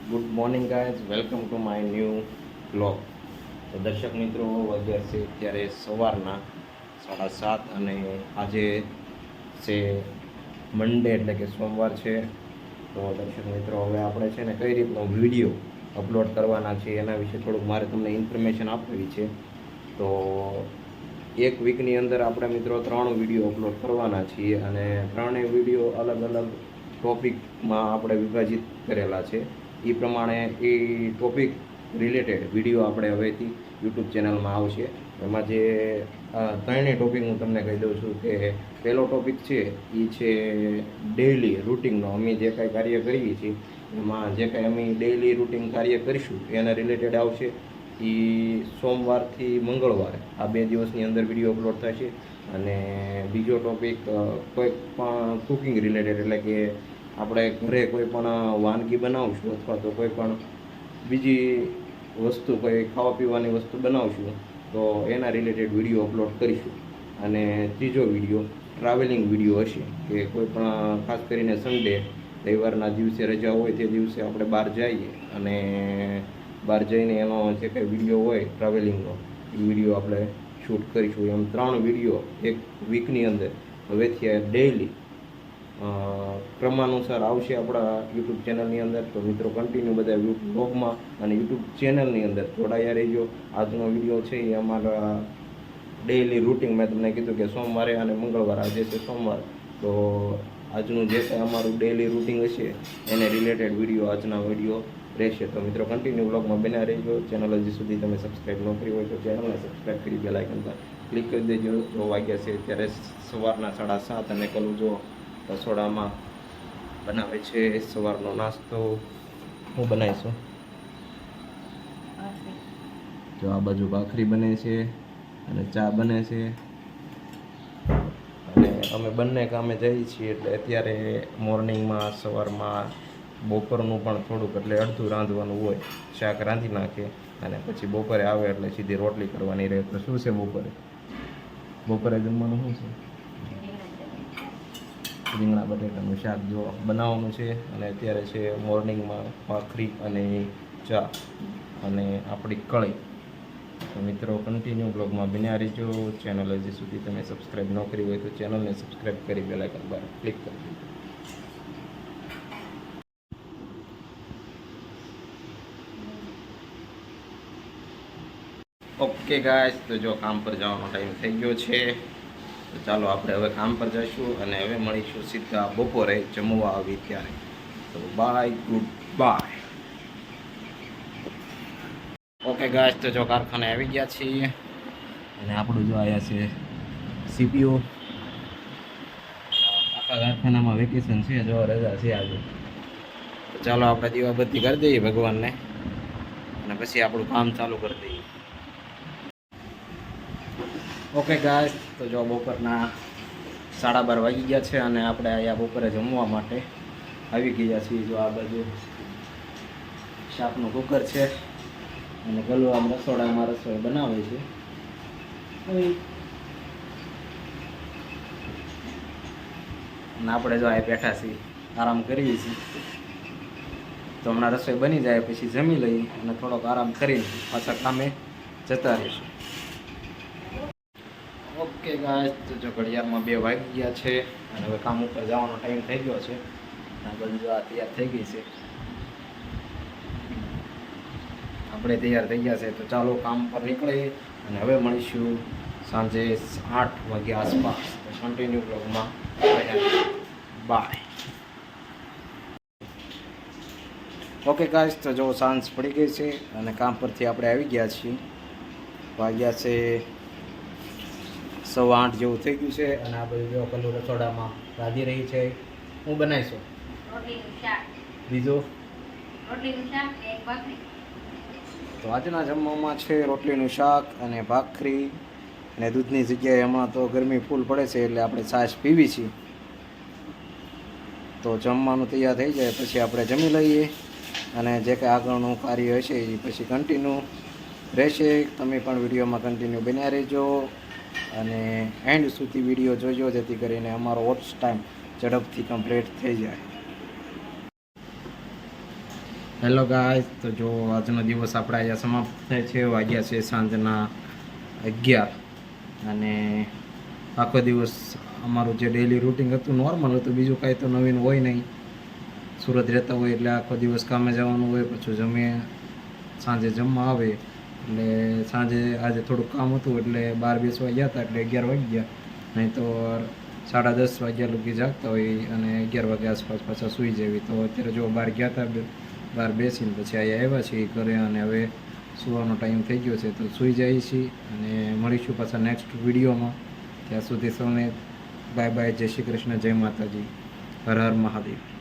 Good morning guys, welcome to my new blog. તો દર્શક મિત્રો, વાગ્યા છે અત્યારે સવારના 7:30 અને આજે છે મંડે એટલે કે સોમવાર છે. તો દર્શક મિત્રો, હવે આપણે છે ને કઈ રીતનો વિડીયો અપલોડ કરવાના છે એના વિશે થોડુંક મારે તમને ઇન્ફોર્મેશન આપવી છે. તો એક વીકની અંદર આપણે મિત્રો 3 વિડીયો અપલોડ કરવાના છીએ અને 3 વિડીયો અલગ અલગ ટોપિકમાં આપણે વિભાજિત કરેલા છે. એ પ્રમાણે એ ટોપિક રિલેટેડ વિડીયો આપણે હવેથી યુટ્યુબ ચેનલમાં આવશે. એમાં જે ત્રણેય ટોપિક હું તમને કહી દઉં છું કે પહેલો ટોપિક છે એ છે ડેઇલી રૂટિનનો. અમે જે કાંઈ કાર્ય કરીએ છીએ એમાં જે કાંઈ અમે ડેઇલી રૂટિન કાર્ય કરીશું એના રિલેટેડ આવશે. એ સોમવારથી મંગળવાર આ 2 દિવસની અંદર વિડીયો અપલોડ થશે. અને બીજો ટોપિક કોઈ પણ કુકિંગ રિલેટેડ, એટલે કે આપણે ઘરે કોઈ પણ વાનગી બનાવશું અથવા તો કોઈ પણ બીજી વસ્તુ, કોઈ ખાવા પીવાની વસ્તુ બનાવશું તો એના રિલેટેડ વિડીયો અપલોડ કરીશું. અને ત્રીજો વિડીયો ટ્રાવેલિંગ વિડીયો હશે કે કોઈ પણ ખાસ કરીને સન્ડે, રવિવારના દિવસે રજા હોય તે દિવસે આપણે બહાર જઈએ અને બહાર જઈને એનો જે કંઈ વિડીયો હોય ટ્રાવેલિંગનો એ વિડીયો આપણે શૂટ કરીશું. એમ 3 વિડીયો એક વીકની અંદર હવેથી ડેઇલી ક્રમાનુસાર આવશે આપણા યુટ્યુબ ચેનલની અંદર. તો મિત્રો, કન્ટિન્યુ બધા બ્લોગમાં અને યુટ્યુબ ચેનલની અંદર જોડાયા રહેજો. આજનો વિડીયો છે એ અમારા ડેઇલી રૂટિન. મેં તમને કીધું કે સોમવારે અને મંગળવાર, આજે છે સોમવાર, તો આજનું જે કંઈ અમારું ડેઇલી રૂટિન હશે એને રિલેટેડ વિડીયો આજના વિડીયો રહેશે. તો મિત્રો, કન્ટિન્યુ બ્લોગમાં બન્યા રહેજો. ચેનલ હજી સુધી તમે સબસ્ક્રાઈબ ન કરી હોય તો ચેનલને સબસ્ક્રાઈબ કરી બેલ આઇકન પર ક્લિક કરી દેજો. જો વાગ્યા છે અત્યારે સવારના 7:30 અને કલું જો રસોડામાં બનાવે છે સવારનો નાસ્તો. હું બનાવીશું જો આ બાજુ ભાખરી બને છે અને ચા બને છે. અને અમે બંને કામે જઈએ છીએ એટલે અત્યારે મોર્નિંગમાં, સવારમાં, બપોરનું પણ થોડુંક, એટલે અડધું રાંધવાનું હોય. શાક રાંધી નાખે અને પછી બપોરે આવે એટલે સીધી રોટલી કરવાની રહે. તો શું છે બપોરે જમવાનું શું છે? રીંગણા બટેટાનું શાક જો બનાવવાનું છે. અને અત્યારે છે મોર્નિંગમાં ભાખરી અને ચા અને આપણી કળી. તો મિત્રો, કન્ટિન્યુ બ્લોગમાં બન્યા રહેજો. ચેનલ હજી સુધી તમે સબસ્ક્રાઈબ ન કરી હોય તો ચેનલને સબસ્ક્રાઈબ કરી બેલ આઇકન પર ક્લિક કરી દેજો. ઓકે ગાઈસ, તો જો કામ પર જવાનો ટાઈમ થઈ ગયો છે. તો ચાલો આપણે હવે કામ પર જઈશું અને હવે મળીશું સીધા બપોરે જમવા આવી ત્યારે. તો bye, good bye. Okay guys, તો જો કારખાને આવી ગયા છીએ અને આપણું જો આવ્યા છે સીપીઓ. આખા કારખાનામાં વેકેશન છે, જો રજા છે આજે. તો ચાલો આપણે દીવાબત્તી કરી દઈએ ભગવાનને અને પછી આપણું કામ ચાલુ કરી દઈએ. ઓકે ગાઈસ, તો જો બપોરના 12:30 વાગી ગયા છે અને આપણે અહીંયા બપોરે જમવા માટે આવી ગયા છીએ. જો આ બાજુ શાકનું કુકર છે અને ગલું આમ રસોડામાં રસોઈ બનાવે છે. અને આપણે જો આ બેઠા છીએ, આરામ કરીએ છીએ. તો હમણાં રસોઈ બની જાય પછી જમી લઈએ અને થોડોક આરામ કરીને પાછા કામે જતા રહીશું. ઓકે ગાઈસ, તો જો ઘડિયાળમાં 2 વાગી ગયા છે અને હવે કામ ઉપર જવાનો ટાઈમ થઈ ગયો છે. આ બધું જો આ તૈયાર થઈ ગઈ છે, આપણે તૈયાર થઈ ગયા છે. તો ચાલો કામ પર નીકળીએ અને હવે મળીશું સાંજે 8 વાગ્યા આસપાસ. તો કન્ટિન્યુ બ્લોગમાં બાય. ઓકે ગાઈસ, તો જો સાંજ પડી ગઈ છે અને કામ પરથી આપણે આવી ગયા છીએ. વાગ્યા છે 8:15 જેવું થઈ ગયું છે અને આ બધું જો કલું રસોડામાં રાંધી રહી છે. હું બનાવીશું બીજું. તો આજના જમવામાં છે રોટલીનું શાક અને ભાખરી અને દૂધની જગ્યાએ હમણાં તો ગરમી ફૂલ પડે છે એટલે આપણે છાશ પીવી છીએ. તો જમવાનું તૈયાર થઈ જાય પછી આપણે જમી લઈએ અને જે કંઈ આગળનું કાર્ય હશે એ પછી કન્ટિન્યુ રહેશે. તમે પણ વિડીયોમાં કન્ટિન્યુ બન્યા રહેજો અને એન્ડ સુધી વિડીયો જોજો, જેથી કરીને અમારો વોચ ટાઈમ ઝડપથી કમ્પ્લીટ થઈ જાય. હેલો ગાઈસ, તો જો આજનો દિવસ આપણે અહીંયા સમાપ્ત થાય છે. વાગ્યા છે સાંજના 11 અને આખો દિવસ અમારું જે ડેઈલી રૂટિન હતું નોર્મલ હતું, બીજું કાંઈ તો નવીન હોય નહીં. સુરત રહેતા હોય એટલે આખો દિવસ કામે જવાનું હોય, પછી જમીએ સાંજે જમવા આવે એટલે સાંજે આજે થોડુંક કામ હતું એટલે બહાર બેસવા ગયા હતા એટલે 11 વાગી ગયા. નહીં તો 10:30 વાગ્યા લગી જાગતા હોય અને 11 વાગ્યા આસપાસ પાછા સૂઈ જવી. તો અત્યારે જો બહાર ગયા હતા, બહાર બેસીને પછી અહીંયા આવ્યા છીએ ઘરે અને હવે સુવાનો ટાઈમ થઈ ગયો છે તો સૂઈ જઈએ છીએ અને મળીશું પાછા નેક્સ્ટ વિડીયોમાં. ત્યાં સુધી સૌને બાય બાય, જય શ્રી કૃષ્ણ, જય માતાજી, હર હર મહાદેવ.